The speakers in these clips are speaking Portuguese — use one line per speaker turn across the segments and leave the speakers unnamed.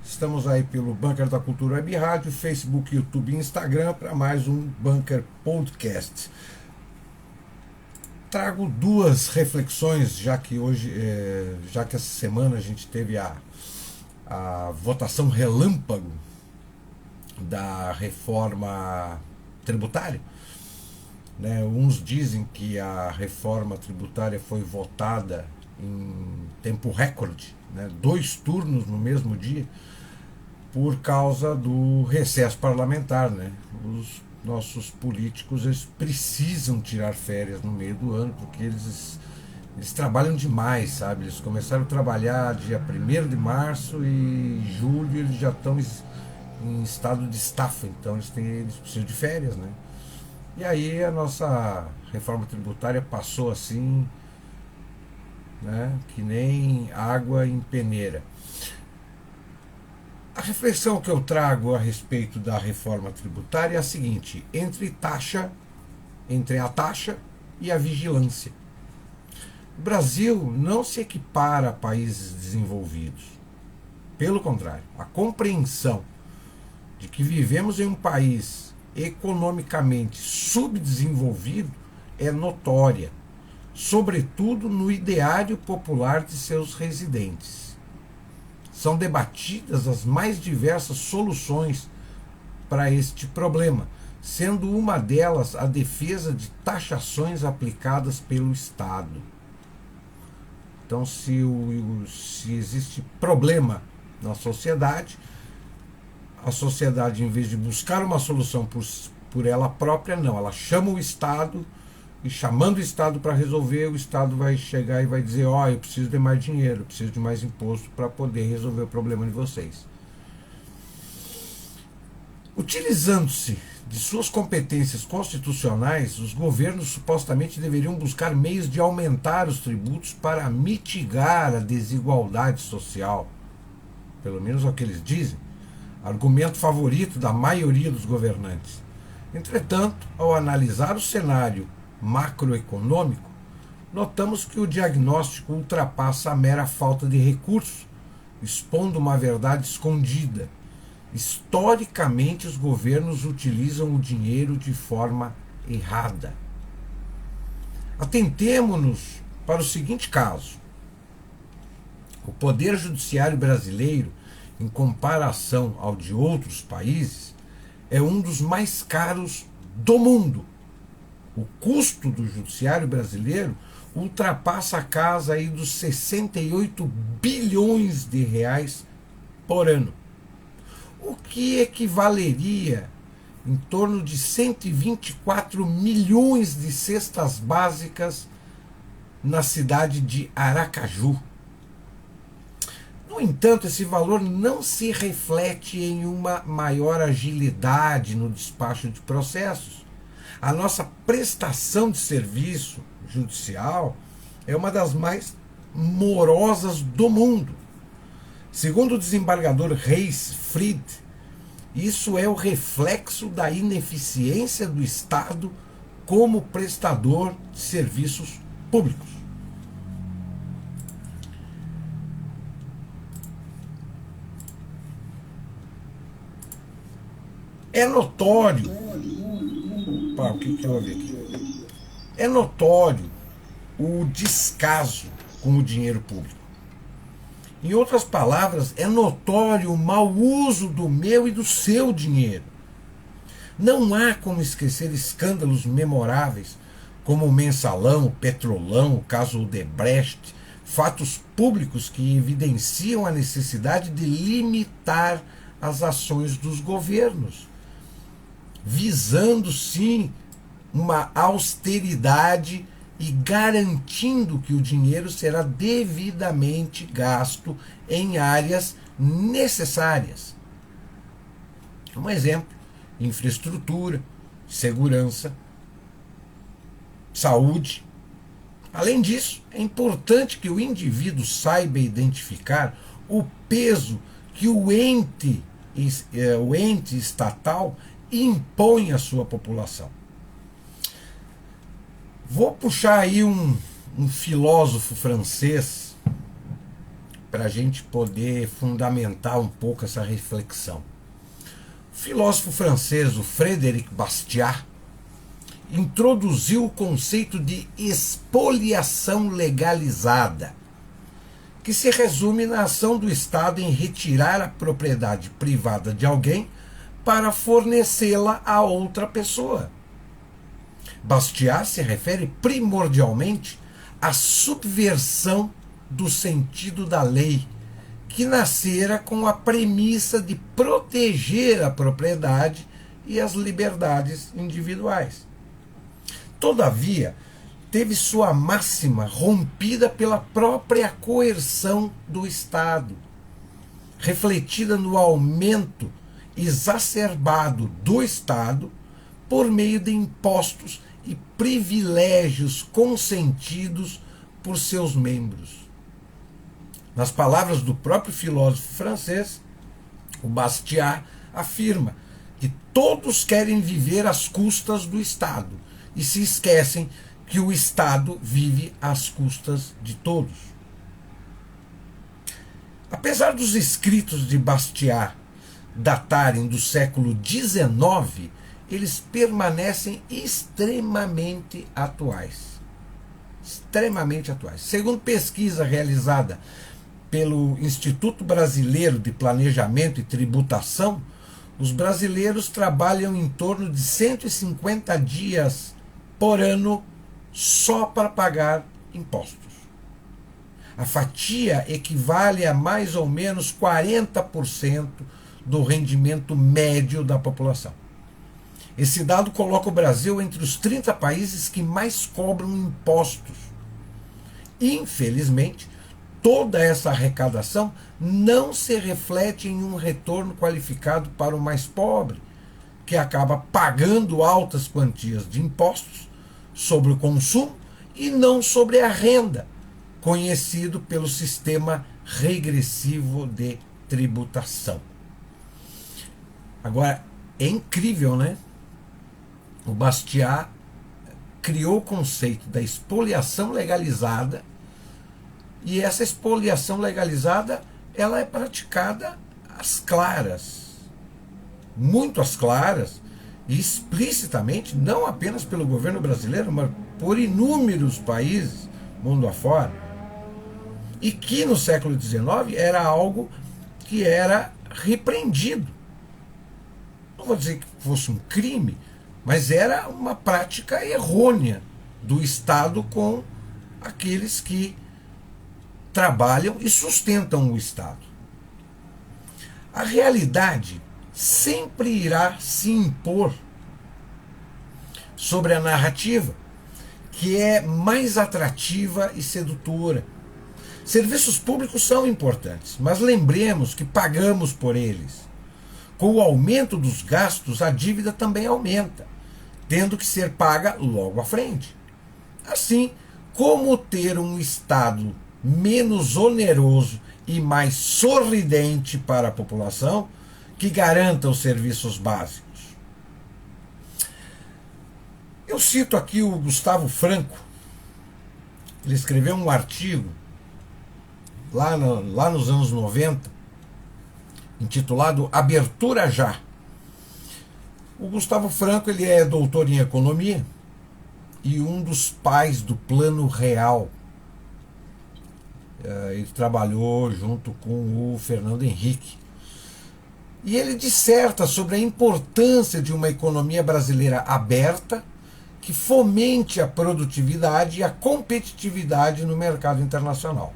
Estamos aí pelo Bunker da Cultura Web Rádio, Facebook, YouTube e Instagram para mais um Bunker Podcast. Trago duas reflexões, já que essa semana a gente teve a votação relâmpago da reforma tributária. Né? Uns dizem que a reforma tributária foi votada em tempo recorde, né? 2 turnos no mesmo dia, por causa do recesso parlamentar. Né? Os nossos políticos eles precisam tirar férias no meio do ano, porque eles trabalham demais, sabe? Eles começaram a trabalhar dia 1º de março e em julho eles já estão em estado de estafa, então eles precisam de férias, né? E aí a nossa reforma tributária passou assim, né, que nem água em peneira. A reflexão que eu trago a respeito da reforma tributária é a seguinte: entre a taxa e a vigilância. O Brasil não se equipara a países desenvolvidos. Pelo contrário, a compreensão de que vivemos em um país economicamente subdesenvolvido é notória, sobretudo no ideário popular de seus residentes. São debatidas as mais diversas soluções para este problema, sendo uma delas a defesa de taxações aplicadas pelo Estado. Então, se existe problema na sociedade, a sociedade, em vez de buscar uma solução por ela própria, não, ela chama o Estado, e chamando o Estado para resolver, o Estado vai chegar e vai dizer: ó, eu preciso de mais dinheiro, eu preciso de mais imposto para poder resolver o problema de vocês. Utilizando-se de suas competências constitucionais, os governos supostamente deveriam buscar meios de aumentar os tributos para mitigar a desigualdade social. Pelo menos é o que eles dizem. Argumento favorito da maioria dos governantes. Entretanto, ao analisar o cenário macroeconômico, notamos que o diagnóstico ultrapassa a mera falta de recursos, expondo uma verdade escondida. Historicamente, os governos utilizam o dinheiro de forma errada. Atentemo-nos para o seguinte caso: o Poder Judiciário brasileiro, em comparação ao de outros países, é um dos mais caros do mundo. O custo do judiciário brasileiro ultrapassa a casa aí dos 68 bilhões de reais por ano, o que equivaleria em torno de 124 milhões de cestas básicas na cidade de Aracaju. No entanto, esse valor não se reflete em uma maior agilidade no despacho de processos. A nossa prestação de serviço judicial é uma das mais morosas do mundo. Segundo o desembargador Reis Fried, isso é o reflexo da ineficiência do Estado como prestador de serviços públicos. É notório. O que houve aqui? É notório o descaso com o dinheiro público. Em outras palavras, é notório o mau uso do meu e do seu dinheiro. Não há como esquecer escândalos memoráveis, como o Mensalão, o Petrolão, o caso Odebrecht, fatos públicos que evidenciam a necessidade de limitar as ações dos governos, visando sim uma austeridade e garantindo que o dinheiro será devidamente gasto em áreas necessárias. Um exemplo: infraestrutura, segurança, saúde. Além disso, é importante que o indivíduo saiba identificar o peso que o ente estatal impõe à sua população. Vou puxar aí um filósofo francês, para a gente poder fundamentar um pouco essa reflexão. O filósofo francês, o Frédéric Bastiat, introduziu o conceito de expoliação legalizada, que se resume na ação do Estado em retirar a propriedade privada de alguém para fornecê-la a outra pessoa. Bastiat se refere primordialmente à subversão do sentido da lei, que nascera com a premissa de proteger a propriedade e as liberdades individuais. Todavia, teve sua máxima rompida pela própria coerção do Estado, refletida no aumento exacerbado do Estado por meio de impostos e privilégios consentidos por seus membros. Nas palavras do próprio filósofo francês, o Bastiat afirma que todos querem viver às custas do Estado e se esquecem que o Estado vive às custas de todos. Apesar dos escritos de Bastiat datarem do século XIX, eles permanecem extremamente atuais. Extremamente atuais. Segundo pesquisa realizada pelo Instituto Brasileiro de Planejamento e Tributação, os brasileiros trabalham em torno de 150 dias por ano só para pagar impostos. A fatia equivale a mais ou menos 40% do rendimento médio da população. Esse dado coloca o Brasil entre os 30 países que mais cobram impostos. Infelizmente, toda essa arrecadação não se reflete em um retorno qualificado para o mais pobre, que acaba pagando altas quantias de impostos sobre o consumo e não sobre a renda, conhecido pelo sistema regressivo de tributação. Agora, é incrível, né? O Bastiat criou o conceito da expoliação legalizada, e essa expoliação legalizada ela é praticada às claras, muito às claras, e explicitamente, não apenas pelo governo brasileiro, mas por inúmeros países mundo afora, e que no século XIX era algo que era repreendido. Não vou dizer que fosse um crime, mas era uma prática errônea do Estado com aqueles que trabalham e sustentam o Estado. A realidade sempre irá se impor sobre a narrativa que é mais atrativa e sedutora. Serviços públicos são importantes, mas lembremos que pagamos por eles. Com o aumento dos gastos, a dívida também aumenta, tendo que ser paga logo à frente. Assim, como ter um Estado menos oneroso e mais sorridente para a população, que garanta os serviços básicos? Eu cito aqui o Gustavo Franco. Ele escreveu um artigo lá nos anos 90, intitulado Abertura Já. O Gustavo Franco ele é doutor em economia e um dos pais do Plano Real. Ele trabalhou junto com o Fernando Henrique. E ele disserta sobre a importância de uma economia brasileira aberta, que fomente a produtividade e a competitividade no mercado internacional.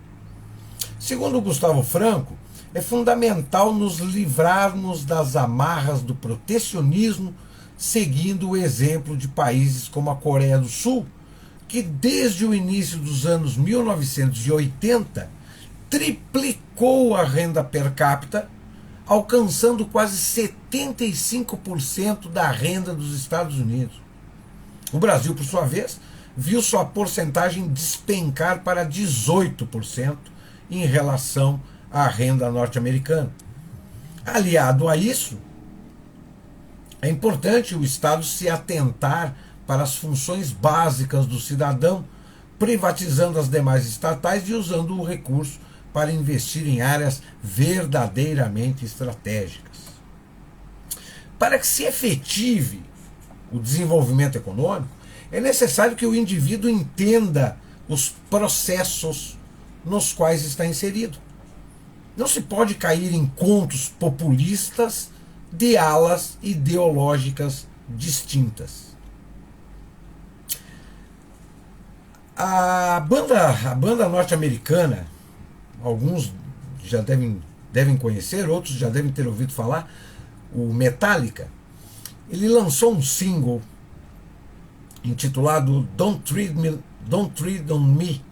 Segundo Gustavo Franco, é fundamental nos livrarmos das amarras do protecionismo, seguindo o exemplo de países como a Coreia do Sul, que desde o início dos anos 1980 triplicou a renda per capita, alcançando quase 75% da renda dos Estados Unidos. O Brasil, por sua vez, viu sua porcentagem despencar para 18% em relação à renda norte-americana. Aliado a isso, é importante o Estado se atentar para as funções básicas do cidadão, privatizando as demais estatais e usando o recurso para investir em áreas verdadeiramente estratégicas. Para que se efetive o desenvolvimento econômico, é necessário que o indivíduo entenda os processos nos quais está inserido. Não se pode cair em contos populistas de alas ideológicas distintas. A banda norte-americana, alguns já devem conhecer, outros já devem ter ouvido falar, o Metallica, ele lançou um single intitulado Don't Tread on Me.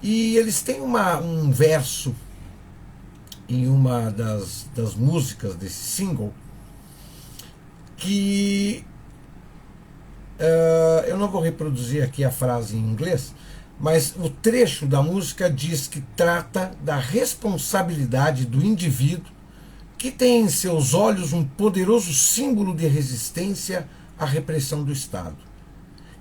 E eles têm um verso em uma das músicas desse single que eu não vou reproduzir aqui a frase em inglês, mas o trecho da música diz que trata da responsabilidade do indivíduo que tem em seus olhos um poderoso símbolo de resistência à repressão do Estado.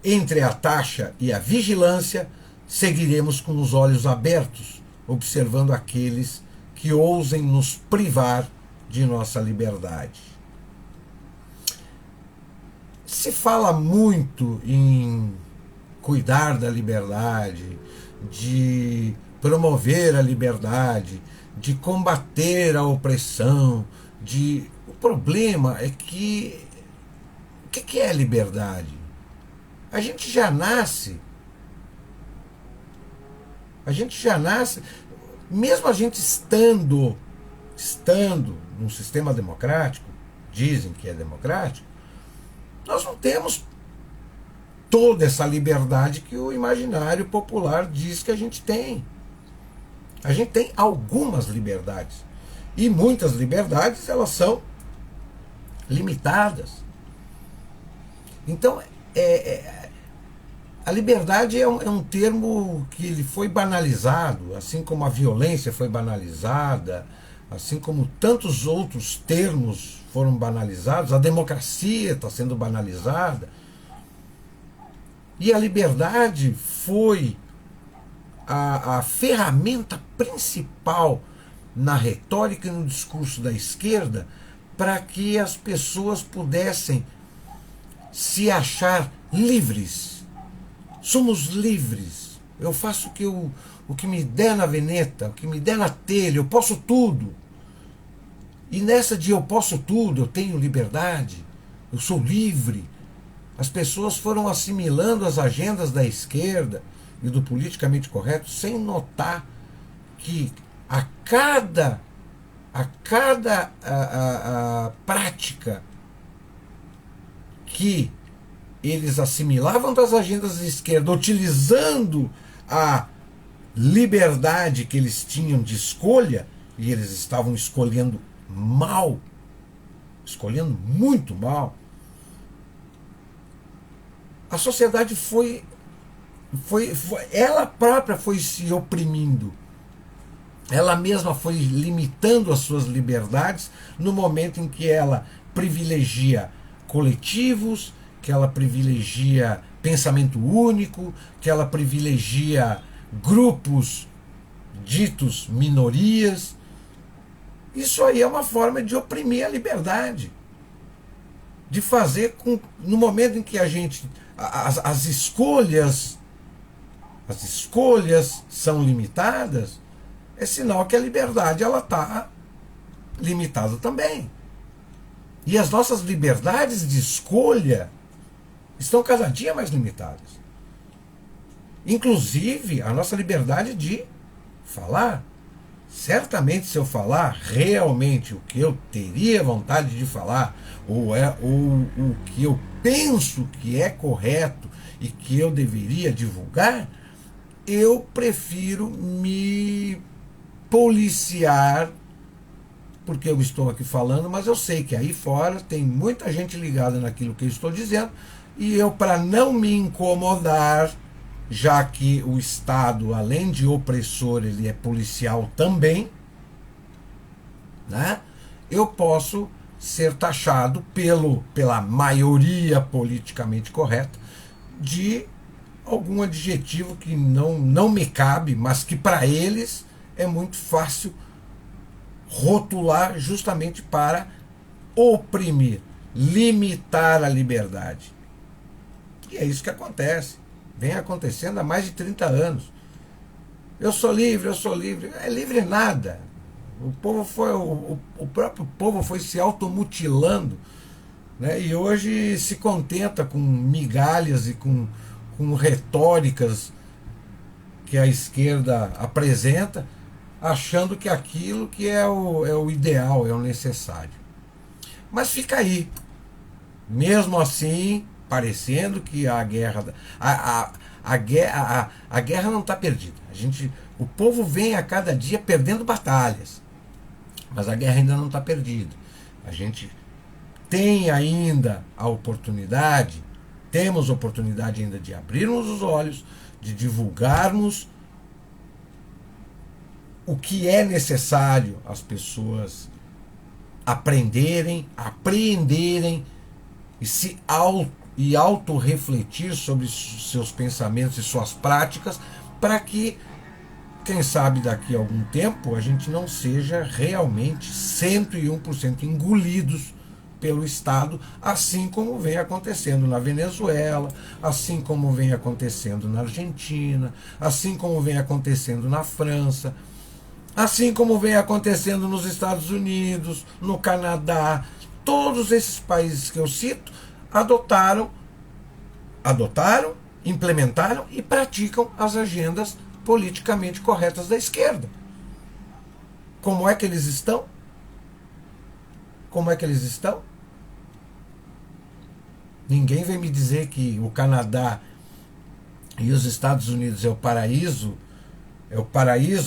Entre a taxa e a vigilância, seguiremos com os olhos abertos, observando aqueles que ousem nos privar de nossa liberdade. Se fala muito em cuidar da liberdade, de promover a liberdade, de combater a opressão, o problema é que o que é liberdade? A gente já nasce, mesmo a gente estando num sistema democrático, dizem que é democrático, nós não temos toda essa liberdade que o imaginário popular diz que a gente tem. A gente tem algumas liberdades. E muitas liberdades, elas são limitadas. Então, a liberdade é um termo que ele foi banalizado, assim como a violência foi banalizada, assim como tantos outros termos foram banalizados, a democracia está sendo banalizada. E a liberdade foi a ferramenta principal na retórica e no discurso da esquerda para que as pessoas pudessem se achar livres. Somos livres. Eu faço o que me der na veneta, o que me der na telha, eu posso tudo. E nessa de eu posso tudo, eu tenho liberdade, eu sou livre. As pessoas foram assimilando as agendas da esquerda e do politicamente correto sem notar que a cada prática que eles assimilavam das agendas da esquerda, utilizando a liberdade que eles tinham de escolha, e eles estavam escolhendo mal, escolhendo muito mal, a sociedade ela própria foi se oprimindo. Ela mesma foi limitando as suas liberdades no momento em que ela privilegia coletivos, que ela privilegia pensamento único, que ela privilegia grupos ditos minorias. Isso aí é uma forma de oprimir a liberdade. De fazer no momento em que a gente as escolhas são limitadas, é sinal que a liberdade ela está limitada também. E as nossas liberdades de escolha estão cada dia mais limitadas. Inclusive a nossa liberdade de falar. Certamente, se eu falar realmente o que eu teria vontade de falar, ou o que eu penso que é correto e que eu deveria divulgar, eu prefiro me policiar, porque eu estou aqui falando, mas eu sei que aí fora tem muita gente ligada naquilo que eu estou dizendo, e eu, para não me incomodar, já que o Estado, além de opressor, ele é policial também, né? Eu posso ser taxado pela maioria politicamente correta de algum adjetivo que não me cabe, mas que para eles é muito fácil rotular justamente para oprimir, limitar a liberdade. E é isso que acontece. Vem acontecendo há mais de 30 anos. Eu sou livre, eu sou livre. É livre nada. O próprio povo foi se automutilando, né? E hoje se contenta com migalhas e com retóricas que a esquerda apresenta, achando que aquilo que é o ideal, é o necessário. Mas fica aí. Mesmo assim, parecendo que a guerra a guerra não está perdida. O povo vem a cada dia perdendo batalhas, mas a guerra ainda não está perdida. A gente tem ainda a oportunidade, temos oportunidade ainda de abrirmos os olhos, de divulgarmos o que é necessário as pessoas aprenderem, apreenderem e auto-refletir sobre seus pensamentos e suas práticas, para que, quem sabe daqui a algum tempo, a gente não seja realmente 101% engolidos pelo Estado, assim como vem acontecendo na Venezuela, assim como vem acontecendo na Argentina, assim como vem acontecendo na França, assim como vem acontecendo nos Estados Unidos, no Canadá. Todos esses países que eu cito adotaram, implementaram e praticam as agendas politicamente corretas da esquerda. Como é que eles estão? Como é que eles estão? Ninguém vem me dizer que o Canadá e os Estados Unidos é o paraíso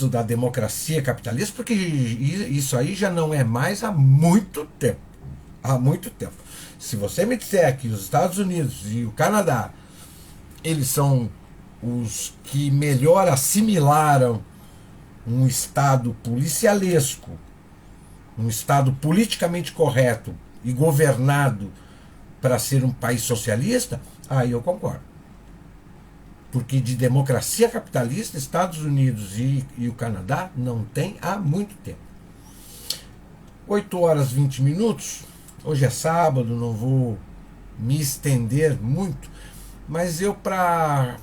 da democracia capitalista, porque isso aí já não é mais há muito tempo. Há muito tempo. Se você me disser que os Estados Unidos e o Canadá, eles são os que melhor assimilaram um Estado policialesco, um Estado politicamente correto e governado para ser um país socialista, aí eu concordo. Porque de democracia capitalista, Estados Unidos e o Canadá não tem há muito tempo. 8 horas e 20 minutos. Hoje é sábado, não vou me estender muito, mas eu, para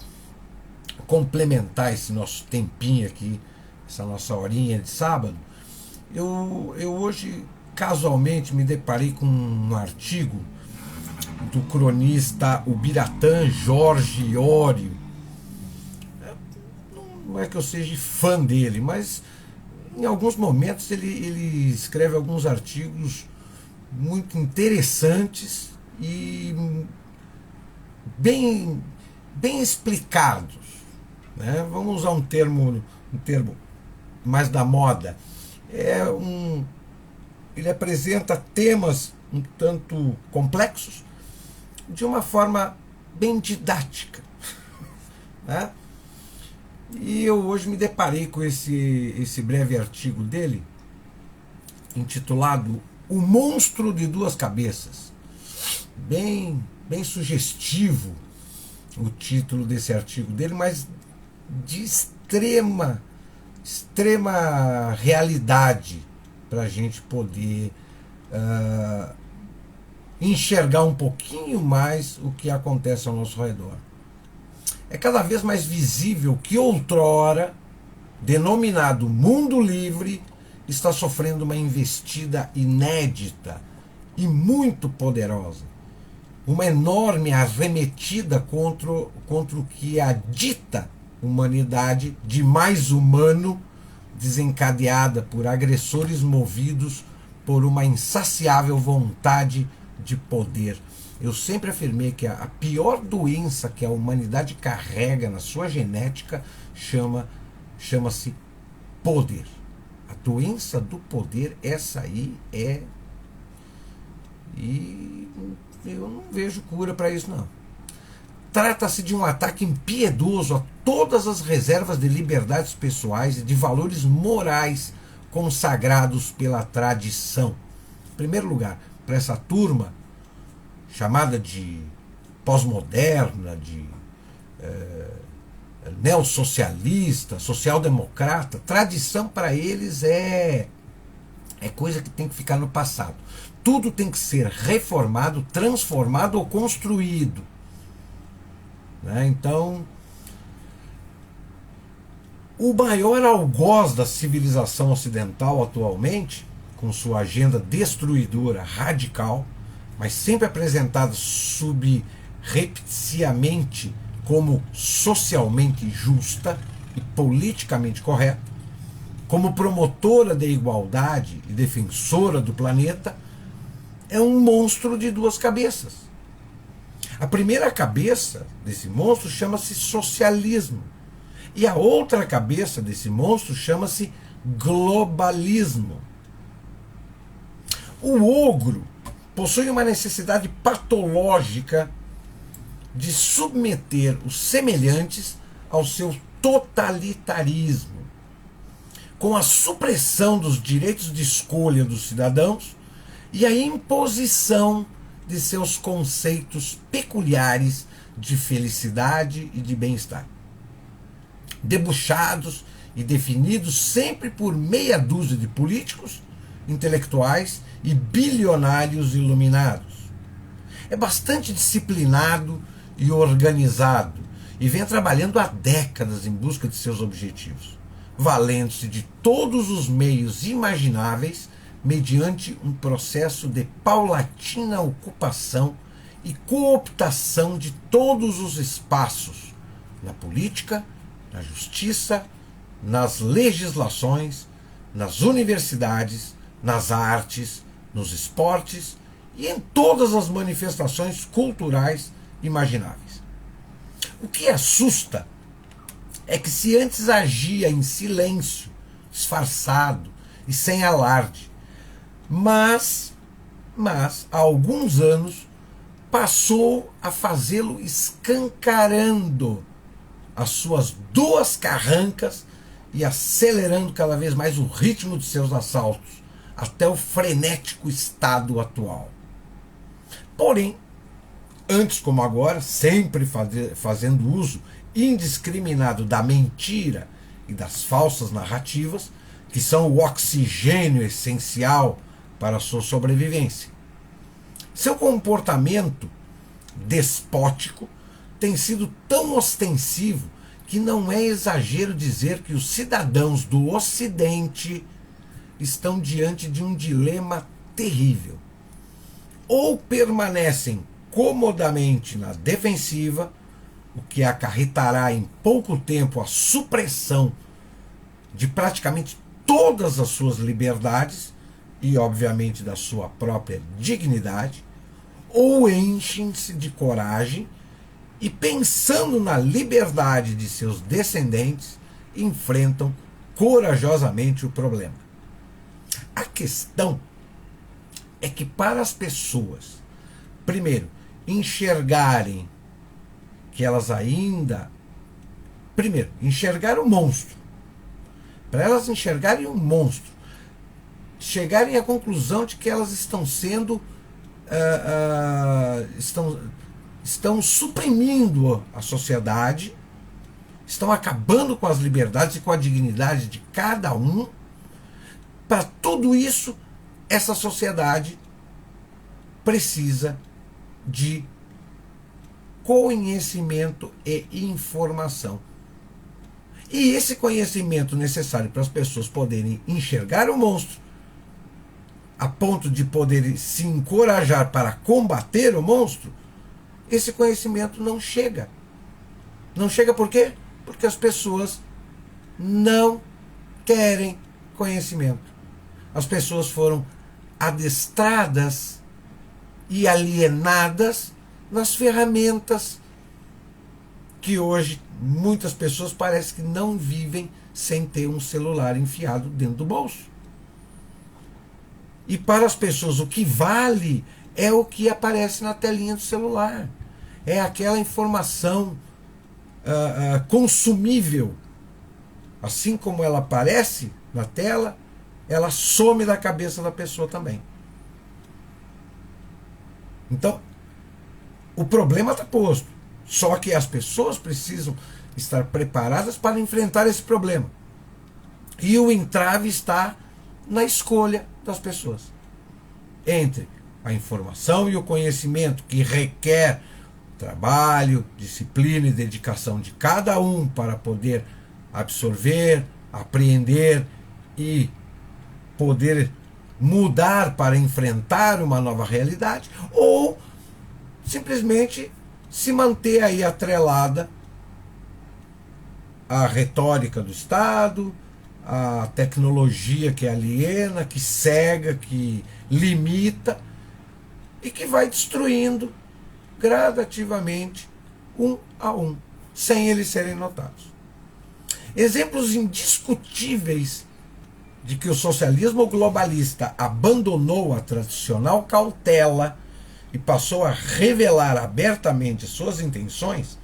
complementar esse nosso tempinho aqui, essa nossa horinha de sábado, eu hoje casualmente me deparei com um artigo do cronista Ubiratã Jorge Iório. Não é que eu seja fã dele, mas em alguns momentos ele escreve alguns artigos muito interessantes e bem explicados, né? Vamos usar um termo mais da moda. Ele apresenta temas um tanto complexos de uma forma bem didática, né? E eu hoje me deparei com esse breve artigo dele, intitulado O Monstro de Duas Cabeças. Bem sugestivo o título desse artigo dele, mas de extrema realidade para a gente poder enxergar um pouquinho mais o que acontece ao nosso redor. É cada vez mais visível que outrora, denominado mundo livre, está sofrendo uma investida inédita e muito poderosa. Uma enorme arremetida contra o que a dita humanidade de mais humano, desencadeada por agressores movidos por uma insaciável vontade de poder. Eu sempre afirmei que a pior doença que a humanidade carrega na sua genética chama-se poder. A doença do poder, essa aí é... E eu não vejo cura para isso, não. Trata-se de um ataque impiedoso a todas as reservas de liberdades pessoais e de valores morais consagrados pela tradição. Em primeiro lugar, para essa turma chamada de pós-moderna, neossocialista, social-democrata. Tradição para eles é coisa que tem que ficar no passado. Tudo tem que ser reformado, transformado ou construído. Né? Então, o maior algoz da civilização ocidental atualmente, com sua agenda destruidora, radical, mas sempre apresentada subrepticiamente como socialmente justa e politicamente correta, como promotora da igualdade e defensora do planeta, é um monstro de duas cabeças. A primeira cabeça desse monstro chama-se socialismo. E a outra cabeça desse monstro chama-se globalismo. O ogro possui uma necessidade patológica de submeter os semelhantes ao seu totalitarismo, com a supressão dos direitos de escolha dos cidadãos e a imposição de seus conceitos peculiares de felicidade e de bem-estar, debuxados e definidos sempre por meia dúzia de políticos, intelectuais e bilionários iluminados. É bastante disciplinado e organizado e vem trabalhando há décadas em busca de seus objetivos, valendo-se de todos os meios imagináveis mediante um processo de paulatina ocupação e cooptação de todos os espaços, na política, na justiça, nas legislações, nas universidades, nas artes, nos esportes e em todas as manifestações culturais imagináveis. O que assusta é que se antes agia em silêncio, disfarçado e sem alarde, mas há alguns anos passou a fazê-lo escancarando as suas duas carrancas e acelerando cada vez mais o ritmo de seus assaltos até o frenético estado atual. Porém, antes como agora, sempre fazendo uso indiscriminado da mentira e das falsas narrativas, que são o oxigênio essencial para a sua sobrevivência. Seu comportamento despótico tem sido tão ostensivo que não é exagero dizer que os cidadãos do Ocidente estão diante de um dilema terrível. Ou permanecem comodamente na defensiva, o que acarretará em pouco tempo a supressão de praticamente todas as suas liberdades e, obviamente, da sua própria dignidade, ou enchem-se de coragem e, pensando na liberdade de seus descendentes, enfrentam corajosamente o problema. A questão é que, para as pessoas, primeiro, enxergarem que elas ainda... Primeiro, enxergar o monstro. Para elas enxergarem o monstro, chegarem à conclusão de que elas estão sendo... estão suprimindo a sociedade, estão acabando com as liberdades e com a dignidade de cada um. Para tudo isso, essa sociedade precisa de conhecimento e informação. E esse conhecimento necessário para as pessoas poderem enxergar o monstro, a ponto de poderem se encorajar para combater o monstro, esse conhecimento não chega. Não chega por quê? Porque as pessoas não querem conhecimento. As pessoas foram adestradas e alienadas nas ferramentas que hoje muitas pessoas parecem que não vivem sem ter um celular enfiado dentro do bolso. E para as pessoas o que vale é o que aparece na telinha do celular. É aquela informação consumível. Assim como ela aparece na tela, ela some da cabeça da pessoa também. Então, o problema está posto. Só que as pessoas precisam estar preparadas para enfrentar esse problema. E o entrave está na escolha das pessoas. Entre a informação e o conhecimento, que requer trabalho, disciplina e dedicação de cada um para poder absorver, apreender e poder mudar para enfrentar uma nova realidade, ou simplesmente se manter aí atrelada à retórica do Estado, à tecnologia que aliena, que cega, que limita e que vai destruindo gradativamente, um a um, sem eles serem notados. Exemplos indiscutíveis de que o socialismo globalista abandonou a tradicional cautela e passou a revelar abertamente suas intenções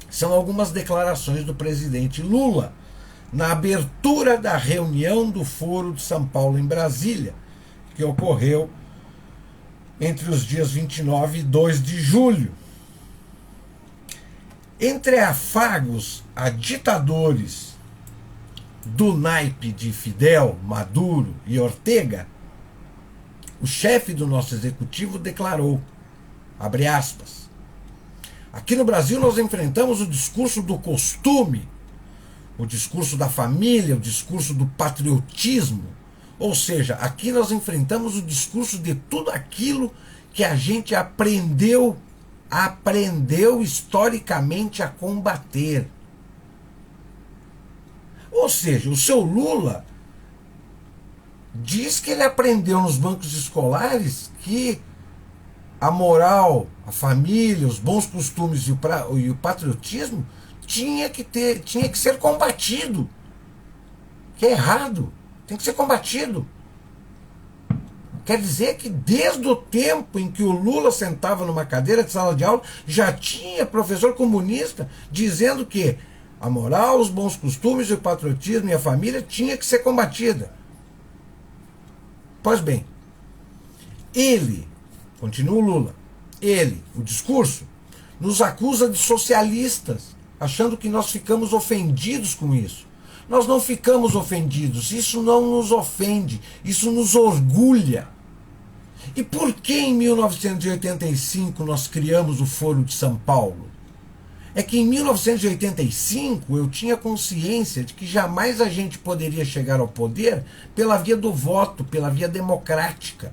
são algumas declarações do presidente Lula na abertura da reunião do Foro de São Paulo em Brasília, que ocorreu entre os dias 29 e 2 de julho. Entre afagos a ditadores do naipe de Fidel, Maduro e Ortega, o chefe do nosso executivo declarou, abre aspas, aqui no Brasil nós enfrentamos o discurso do costume, o discurso da família, o discurso do patriotismo, ou seja, aqui nós enfrentamos o discurso de tudo aquilo que a gente aprendeu historicamente a combater. Ou seja, o seu Lula diz que ele aprendeu nos bancos escolares que a moral, a família, os bons costumes e o patriotismo tinha que ser combatido. Que é errado, tem que ser combatido. Quer dizer que desde o tempo em que o Lula sentava numa cadeira de sala de aula, já tinha professor comunista dizendo que a moral, os bons costumes, o patriotismo e a família tinha que ser combatida. Pois bem, ele, continua o Lula, ele, o discurso, nos acusa de socialistas, achando que nós ficamos ofendidos com isso. Nós não ficamos ofendidos, isso não nos ofende, isso nos orgulha. E por que em 1985 nós criamos o Foro de São Paulo? É que em 1985 eu tinha consciência de que jamais a gente poderia chegar ao poder pela via do voto, pela via democrática.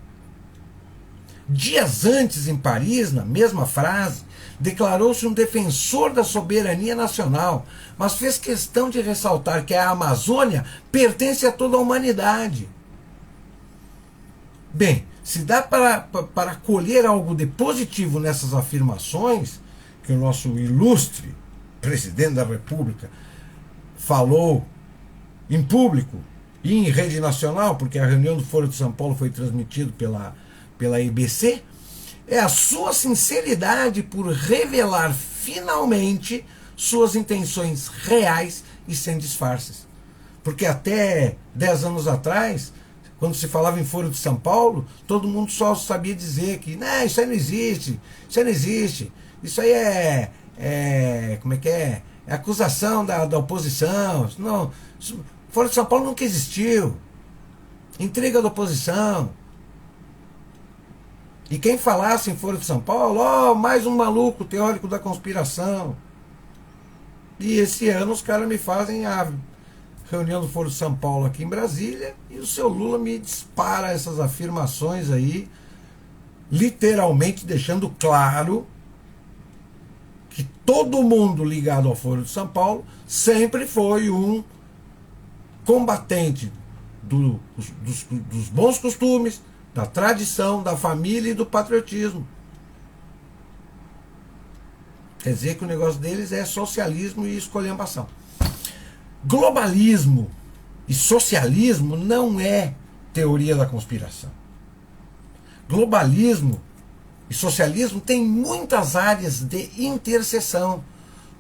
Dias antes, em Paris, na mesma frase, declarou-se um defensor da soberania nacional, mas fez questão de ressaltar que a Amazônia pertence a toda a humanidade. Bem, se dá para colher algo de positivo nessas afirmações, que o nosso ilustre presidente da República falou em público e em rede nacional, porque a reunião do Foro de São Paulo foi transmitida pela IBC, é a sua sinceridade por revelar finalmente suas intenções reais e sem disfarces. Porque até 10 anos atrás, quando se falava em Foro de São Paulo, todo mundo só sabia dizer que não, isso aí não existe, isso aí não existe, isso aí como é que é? É acusação da oposição. Não, Foro de São Paulo nunca existiu. Intriga da oposição. E quem falasse em Foro de São Paulo, mais um maluco teórico da conspiração. E esse ano os caras me fazem a reunião do Foro de São Paulo aqui em Brasília e o seu Lula me dispara essas afirmações aí, literalmente deixando claro que todo mundo ligado ao Foro de São Paulo sempre foi um combatente dos bons costumes, da tradição, da família e do patriotismo. Quer dizer que o negócio deles é socialismo e esculhambação. Globalismo e socialismo não é teoria da conspiração. Globalismo e socialismo têm muitas áreas de interseção,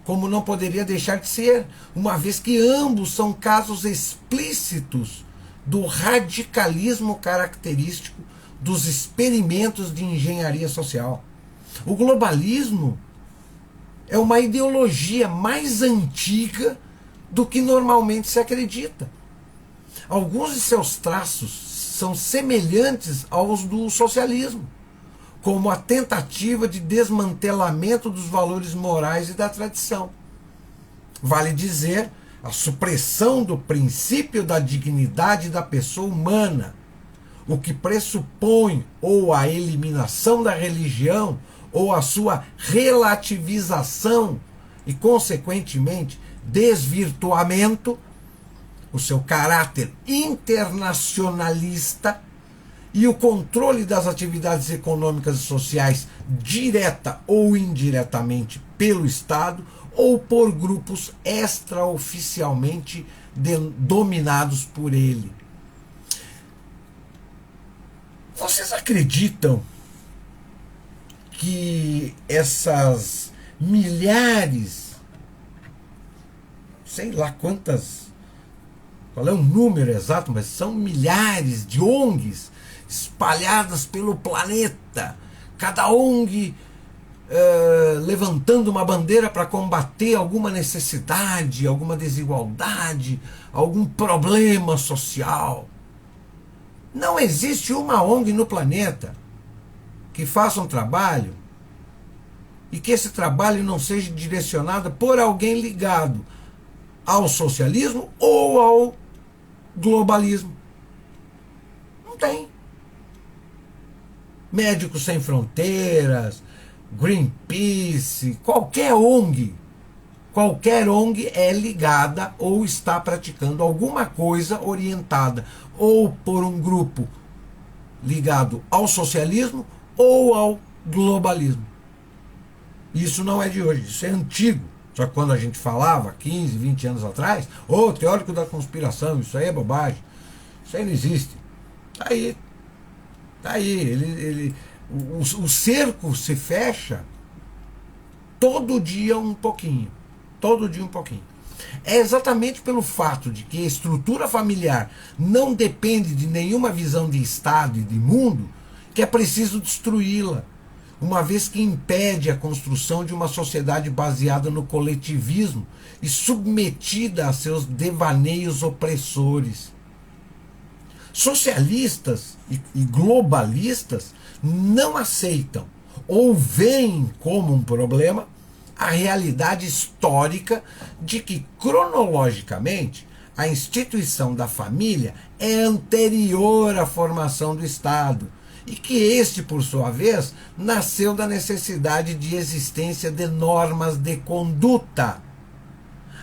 como não poderia deixar de ser, uma vez que ambos são casos explícitos do radicalismo característico dos experimentos de engenharia social. O globalismo é uma ideologia mais antiga do que normalmente se acredita. Alguns de seus traços são semelhantes aos do socialismo, como a tentativa de desmantelamento dos valores morais e da tradição. Vale dizer, a supressão do princípio da dignidade da pessoa humana, o que pressupõe ou a eliminação da religião ou a sua relativização e, consequentemente, desvirtuamento, o seu caráter internacionalista e o controle das atividades econômicas e sociais direta ou indiretamente pelo Estado ou por grupos extraoficialmente dominados por ele. Vocês acreditam que essas milhares, sei lá quantas, qual é o número exato, mas são milhares de ONGs espalhadas pelo planeta, cada ONG levantando uma bandeira para combater alguma necessidade, alguma desigualdade, algum problema social. Não existe uma ONG no planeta que faça um trabalho e que esse trabalho não seja direcionado por alguém ligado ao socialismo ou ao globalismo. Não tem. Médicos Sem Fronteiras, Greenpeace, qualquer ONG é ligada ou está praticando alguma coisa orientada ou por um grupo ligado ao socialismo ou ao globalismo. Isso não é de hoje, isso é antigo. Só que quando a gente falava, 15, 20 anos atrás, teórico da conspiração, isso aí é bobagem, isso aí não existe. Tá aí, o cerco se fecha todo dia um pouquinho. Todo dia um pouquinho. É exatamente pelo fato de que a estrutura familiar não depende de nenhuma visão de Estado e de mundo que é preciso destruí-la, uma vez que impede a construção de uma sociedade baseada no coletivismo e submetida a seus devaneios opressores. Socialistas e globalistas não aceitam ou veem como um problema a realidade histórica de que, cronologicamente, a instituição da família é anterior à formação do Estado e que este, por sua vez, nasceu da necessidade de existência de normas de conduta.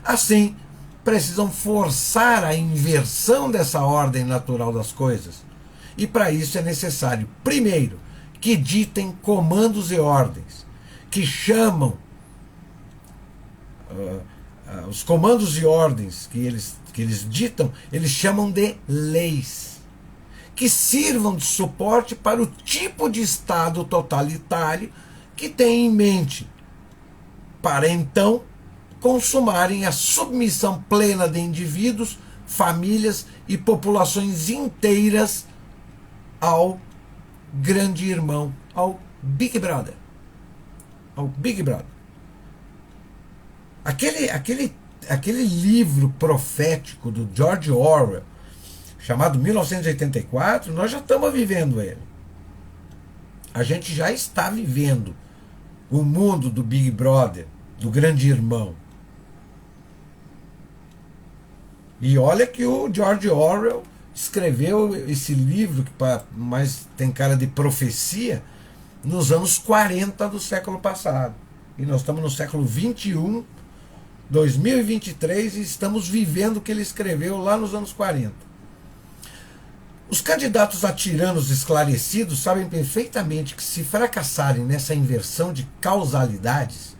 Assim, precisam forçar a inversão dessa ordem natural das coisas. E para isso é necessário, primeiro, que ditem comandos e ordens, que chamam os comandos e ordens que eles ditam, eles chamam de leis, que sirvam de suporte para o tipo de Estado totalitário que tem em mente, para então consumarem a submissão plena de indivíduos, famílias e populações inteiras ao grande irmão, ao Big Brother. Ao Big Brother. Aquele livro profético do George Orwell, chamado 1984, nós já estamos vivendo ele. A gente já está vivendo o mundo do Big Brother, do grande irmão. E olha que o George Orwell escreveu esse livro, que mais tem cara de profecia, nos anos 40 do século passado. E nós estamos no século 21, 2023, e estamos vivendo o que ele escreveu lá nos anos 40. Os candidatos a tiranos esclarecidos sabem perfeitamente que, se fracassarem nessa inversão de causalidades,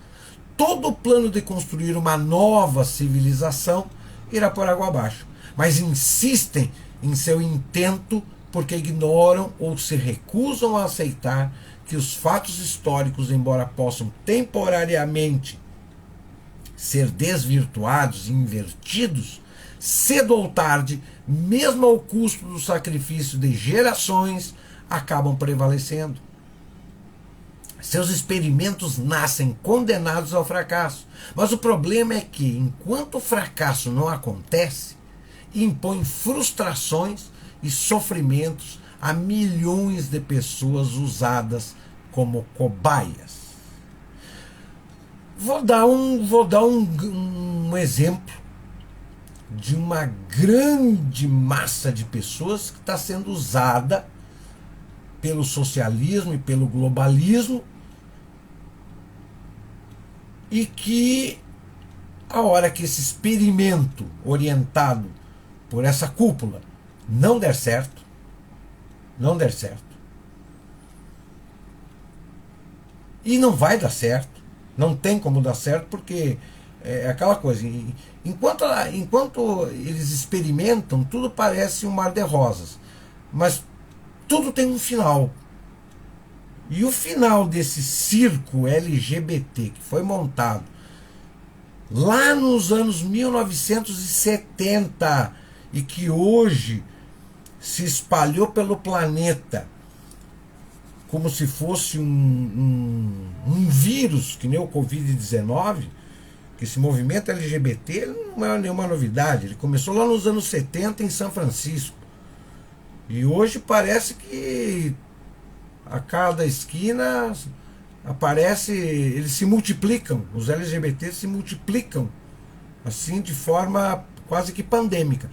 todo o plano de construir uma nova civilização irá por água abaixo. Mas insistem em seu intento porque ignoram ou se recusam a aceitar que os fatos históricos, embora possam temporariamente ser desvirtuados e invertidos, cedo ou tarde, mesmo ao custo do sacrifício de gerações, acabam prevalecendo. Seus experimentos nascem condenados ao fracasso. Mas o problema é que, enquanto o fracasso não acontece, impõe frustrações e sofrimentos a milhões de pessoas usadas como cobaias. Vou dar um exemplo de uma grande massa de pessoas que está sendo usada pelo socialismo e pelo globalismo, e que, a hora que esse experimento orientado por essa cúpula não der certo, e não vai dar certo, não tem como dar certo, porque é aquela coisa, enquanto eles experimentam, tudo parece um mar de rosas, mas tudo tem um final. E o final desse circo LGBT que foi montado lá nos anos 1970 e que hoje se espalhou pelo planeta como se fosse um vírus, que nem o Covid-19, que esse movimento LGBT não é nenhuma novidade. Ele começou lá nos anos 70 em São Francisco. E hoje parece que a cada esquina aparece, eles se multiplicam, os LGBT se multiplicam assim de forma quase que pandêmica.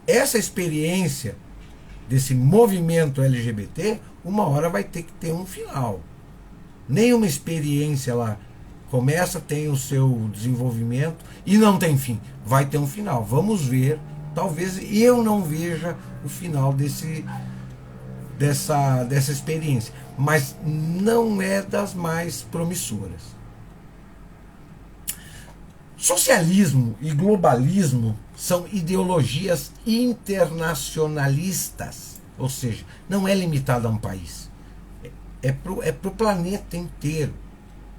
Essa experiência desse movimento LGBT, uma hora vai ter que ter um final. Nenhuma experiência lá começa, tem o seu desenvolvimento e não tem fim. Vai ter um final. Vamos ver. Talvez eu não veja o final dessa experiência, mas não é das mais promissoras. Socialismo e globalismo são ideologias internacionalistas, ou seja, não é limitado a um país, é para o planeta inteiro,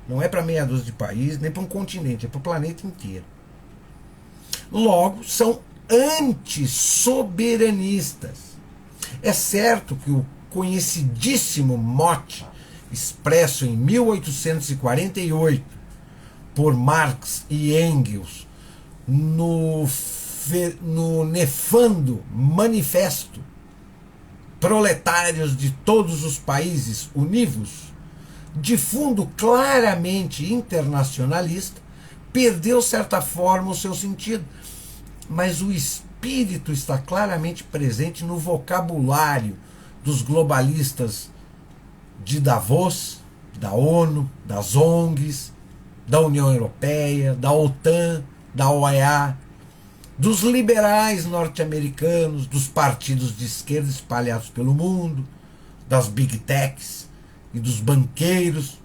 não é para meia dúzia de países, nem para um continente, é para o planeta inteiro. Logo, são antissoberanistas. É certo que o conhecidíssimo mote expresso em 1848 por Marx e Engels no nefando manifesto Proletários de todos os países univos, de fundo claramente internacionalista, perdeu certa forma o seu sentido, mas o espírito está claramente presente no vocabulário dos globalistas de Davos, da ONU, das ONGs, da União Europeia, da OTAN, da OEA, dos liberais norte-americanos, dos partidos de esquerda espalhados pelo mundo, das big techs e dos banqueiros,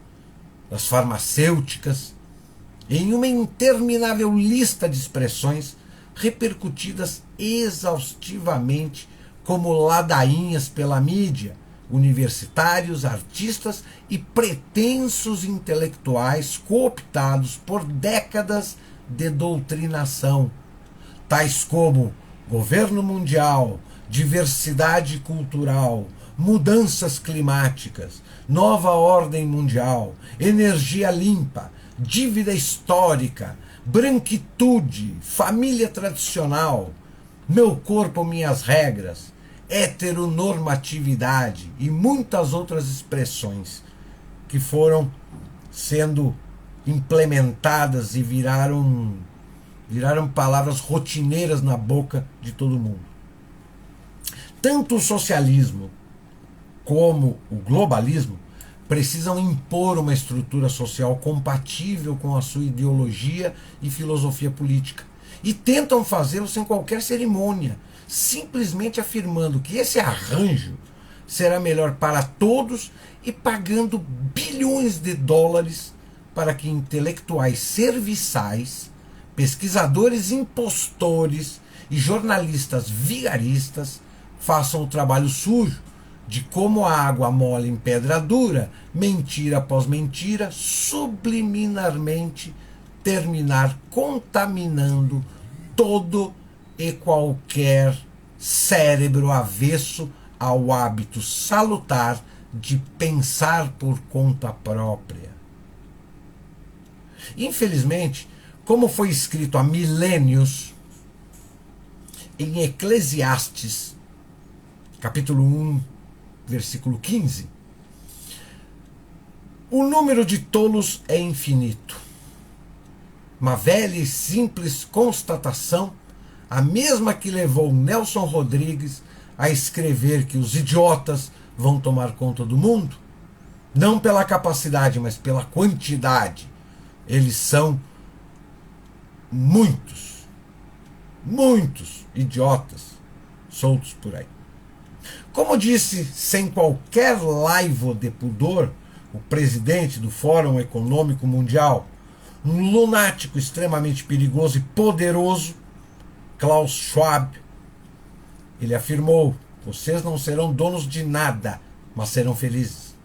das farmacêuticas, em uma interminável lista de expressões repercutidas exaustivamente como ladainhas pela mídia, universitários, artistas e pretensos intelectuais cooptados por décadas de doutrinação, tais como governo mundial, diversidade cultural, mudanças climáticas, nova ordem mundial, energia limpa, dívida histórica, branquitude, família tradicional, meu corpo, minhas regras, heteronormatividade e muitas outras expressões que foram sendo implementadas e viraram palavras rotineiras na boca de todo mundo. Tanto o socialismo como o globalismo precisam impor uma estrutura social compatível com a sua ideologia e filosofia política, e tentam fazê-lo sem qualquer cerimônia, simplesmente afirmando que esse arranjo será melhor para todos e pagando bilhões de dólares para que intelectuais serviçais, pesquisadores impostores e jornalistas vigaristas façam o trabalho sujo de, como a água mole em pedra dura, mentira após mentira, subliminarmente terminar contaminando todo e qualquer cérebro avesso ao hábito salutar de pensar por conta própria. Infelizmente, como foi escrito há milênios em Eclesiastes, capítulo 1, versículo 15, o número de tolos é infinito. Uma velha e simples constatação, a mesma que levou Nelson Rodrigues a escrever que os idiotas vão tomar conta do mundo, não pela capacidade, mas pela quantidade. Eles são muitos idiotas soltos por aí. Como disse, sem qualquer laivo de pudor, o presidente do Fórum Econômico Mundial, um lunático extremamente perigoso e poderoso, Klaus Schwab, ele afirmou: vocês não serão donos de nada, mas serão felizes.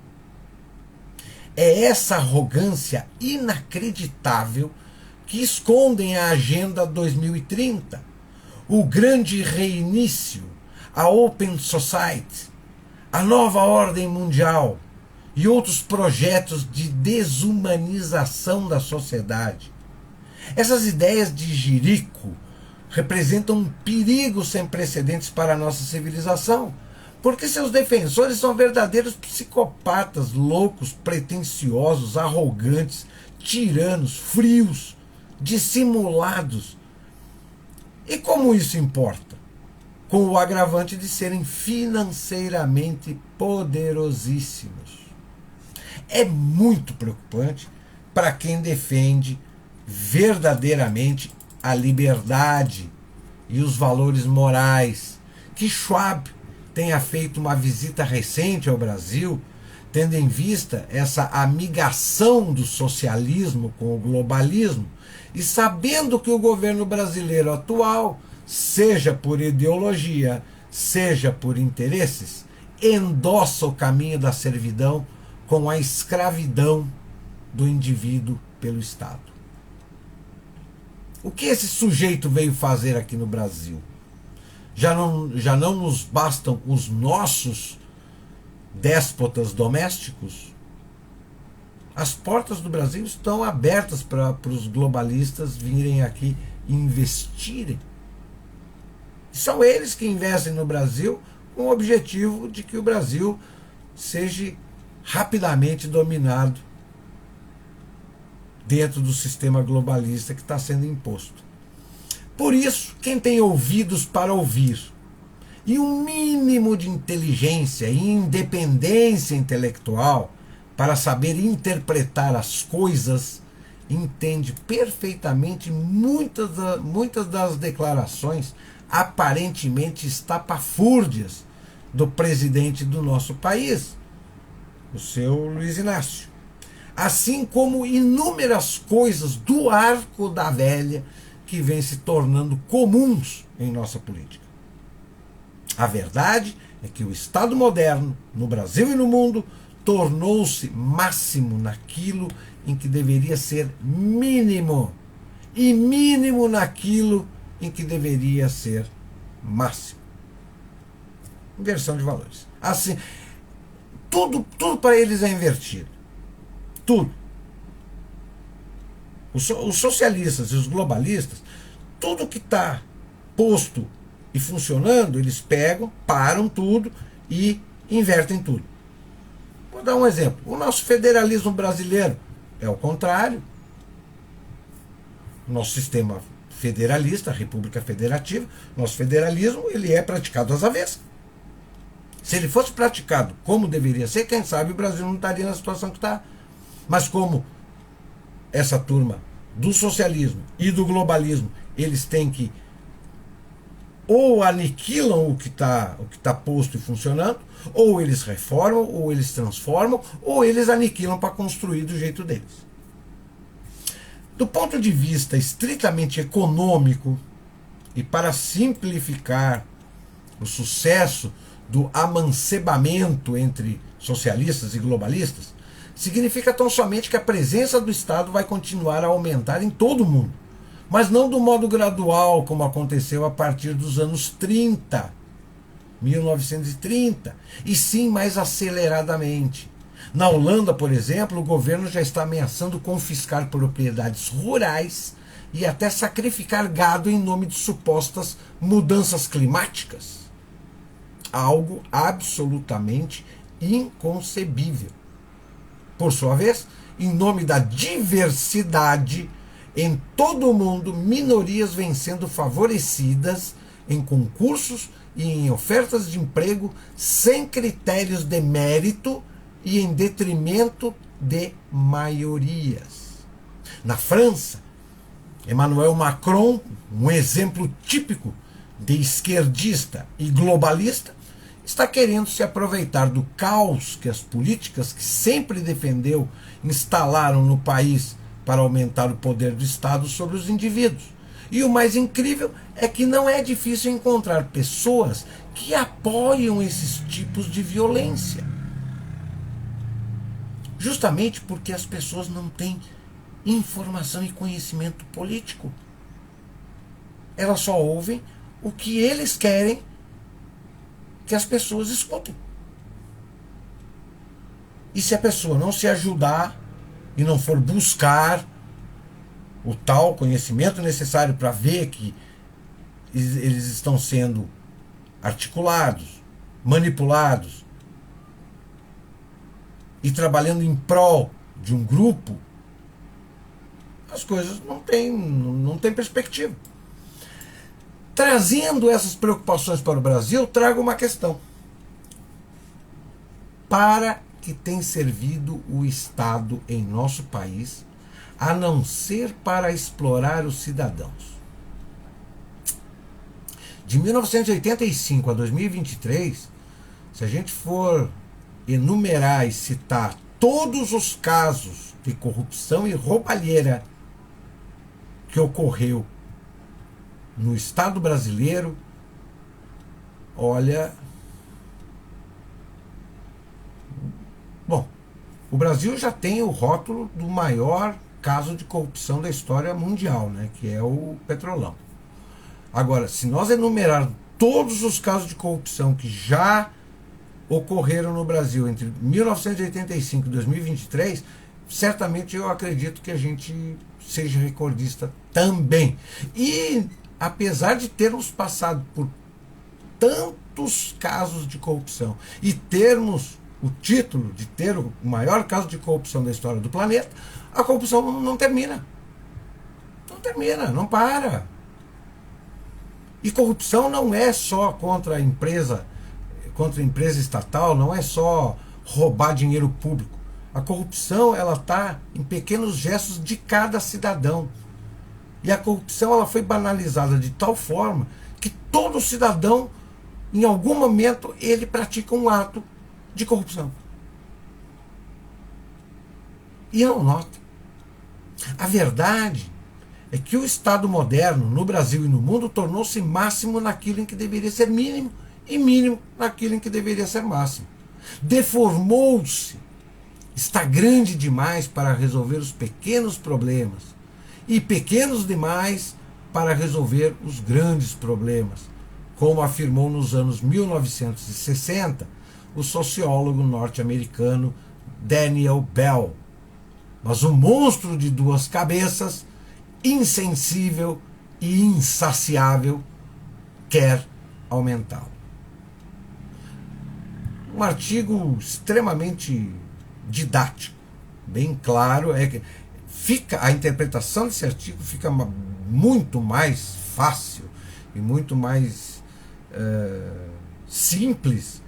É essa arrogância inacreditável que escondem a Agenda 2030, o grande reinício, a Open Society, a nova ordem mundial e outros projetos de desumanização da sociedade. Essas ideias de jirico representam um perigo sem precedentes para a nossa civilização, porque seus defensores são verdadeiros psicopatas, loucos, pretensiosos, arrogantes, tiranos, frios, dissimulados. E como isso importa? Com o agravante de serem financeiramente poderosíssimos. É muito preocupante para quem defende verdadeiramente a liberdade e os valores morais. Que Schwab tenha feito uma visita recente ao Brasil, tendo em vista essa amigação do socialismo com o globalismo, e sabendo que o governo brasileiro atual, seja por ideologia, seja por interesses, endossa o caminho da servidão com a escravidão do indivíduo pelo Estado. O que esse sujeito veio fazer aqui no Brasil? Já não nos bastam os nossos déspotas domésticos? As portas do Brasil estão abertas para os globalistas virem aqui e investirem. São eles que investem no Brasil com o objetivo de que o Brasil seja rapidamente dominado dentro do sistema globalista que está sendo imposto. Por isso, quem tem ouvidos para ouvir e um mínimo de inteligência e independência intelectual para saber interpretar as coisas, entende perfeitamente muitas das declarações aparentemente estapafúrdias do presidente do nosso país, o seu Luiz Inácio. Assim como inúmeras coisas do arco da velha que vêm se tornando comuns em nossa política. A verdade é que o Estado moderno, no Brasil e no mundo, tornou-se máximo naquilo em que deveria ser mínimo, e mínimo naquilo em que deveria ser máximo. Inversão de valores. Assim, tudo para eles é invertido. Tudo. Os socialistas e os globalistas, tudo que está posto e funcionando, eles pegam, param tudo e invertem tudo. Vou dar um exemplo. O nosso federalismo brasileiro é o contrário. O nosso sistema federalista, a República Federativa, nosso federalismo, ele é praticado às avessas. Se ele fosse praticado como deveria ser, quem sabe o Brasil não estaria na situação que está. Mas como essa turma do socialismo e do globalismo, eles têm que ou aniquilam o que tá posto e funcionando, ou eles reformam, ou eles transformam, ou eles aniquilam para construir do jeito deles. Do ponto de vista estritamente econômico, e para simplificar o sucesso do amancebamento entre socialistas e globalistas, significa tão somente que a presença do Estado vai continuar a aumentar em todo o mundo, mas não do modo gradual como aconteceu a partir dos anos 30, 1930, e sim mais aceleradamente. Na Holanda, por exemplo, o governo já está ameaçando confiscar propriedades rurais e até sacrificar gado em nome de supostas mudanças climáticas. Algo absolutamente inconcebível. Por sua vez, em nome da diversidade, em todo o mundo, minorias vêm sendo favorecidas em concursos e em ofertas de emprego sem critérios de mérito e em detrimento de maiorias. Na França, Emmanuel Macron, um exemplo típico de esquerdista e globalista, está querendo se aproveitar do caos que as políticas que sempre defendeu instalaram no país para aumentar o poder do Estado sobre os indivíduos. E o mais incrível é que não é difícil encontrar pessoas que apoiam esses tipos de violência. Justamente porque as pessoas não têm informação e conhecimento político. Elas só ouvem o que eles querem que as pessoas escutem. E se a pessoa não se ajudar e não for buscar o tal conhecimento necessário para ver que eles estão sendo articulados, manipulados e trabalhando em prol de um grupo, as coisas não têm perspectiva. Trazendo essas preocupações para o Brasil, trago uma questão. Para que tem servido o Estado em nosso país, a não ser para explorar os cidadãos? De 1985 a 2023, se a gente for enumerar e citar todos os casos de corrupção e roubalheira que ocorreu no Estado brasileiro, olha, bom, o Brasil já tem o rótulo do maior caso de corrupção da história mundial, né, que é o Petrolão. Agora, se nós enumerarmos todos os casos de corrupção que já ocorreram no Brasil entre 1985 e 2023, certamente eu acredito que a gente seja recordista também. E apesar de termos passado por tantos casos de corrupção e termos o título de ter o maior caso de corrupção da história do planeta, a corrupção não termina. Não termina, não para. E corrupção não é só contra a empresa estatal, não é só roubar dinheiro público. A corrupção, ela está em pequenos gestos de cada cidadão. E a corrupção, ela foi banalizada de tal forma que todo cidadão, em algum momento, ele pratica um ato de corrupção. E não nota. A verdade é que o Estado moderno, no Brasil e no mundo, tornou-se máximo naquilo em que deveria ser mínimo e mínimo naquilo em que deveria ser máximo. Deformou-se. Está grande demais para resolver os pequenos problemas e pequenos demais para resolver os grandes problemas, como afirmou nos anos 1960 o sociólogo norte-americano Daniel Bell. Mas o monstro de duas cabeças, insensível e insaciável, quer aumentá-lo. Um artigo extremamente didático, bem claro, a interpretação desse artigo fica muito mais fácil e muito mais simples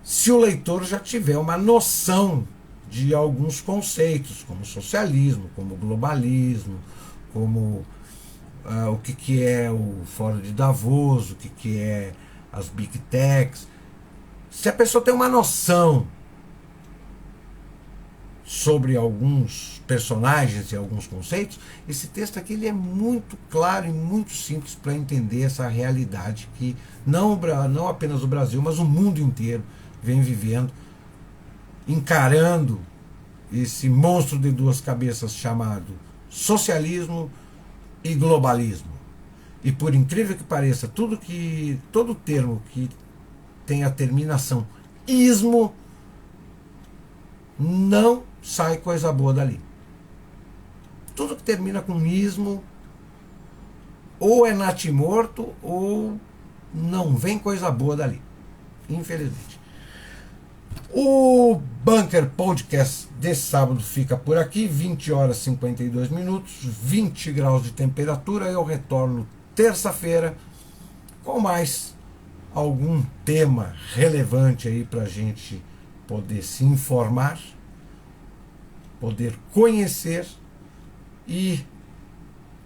se o leitor já tiver uma noção de alguns conceitos, como socialismo, como globalismo, como o que é o Fórum de Davos, o que é as Big Techs. Se a pessoa tem uma noção sobre alguns personagens e alguns conceitos, esse texto aqui ele é muito claro e muito simples para entender essa realidade que não apenas o Brasil, mas o mundo inteiro vem vivendo, encarando esse monstro de duas cabeças chamado socialismo e globalismo. E por incrível que pareça, todo termo que tem a terminação ismo, não sai coisa boa dali. Tudo que termina com ismo ou é natimorto ou não vem coisa boa dali, infelizmente. O Bunker Podcast desse sábado fica por aqui, 20 horas e 52 minutos, 20 graus de temperatura. Eu retorno terça-feira com mais algum tema relevante aí para a gente poder se informar, poder conhecer e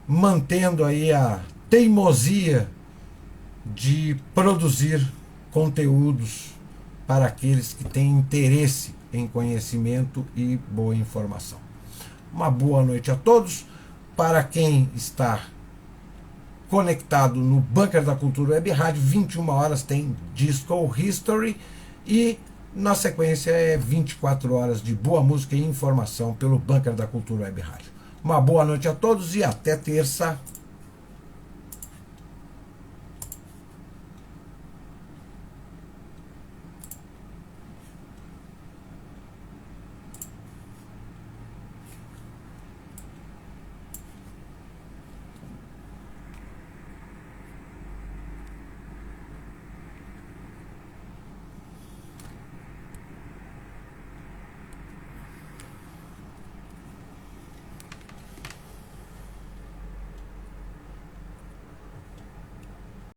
mantendo aí a teimosia de produzir conteúdos para aqueles que têm interesse em conhecimento e boa informação. Uma boa noite a todos. Para quem está conectado no Bunker da Cultura Web Rádio, 21 horas tem Disco History e na sequência é 24 horas de boa música e informação pelo Bunker da Cultura Web Rádio. Uma boa noite a todos e até terça.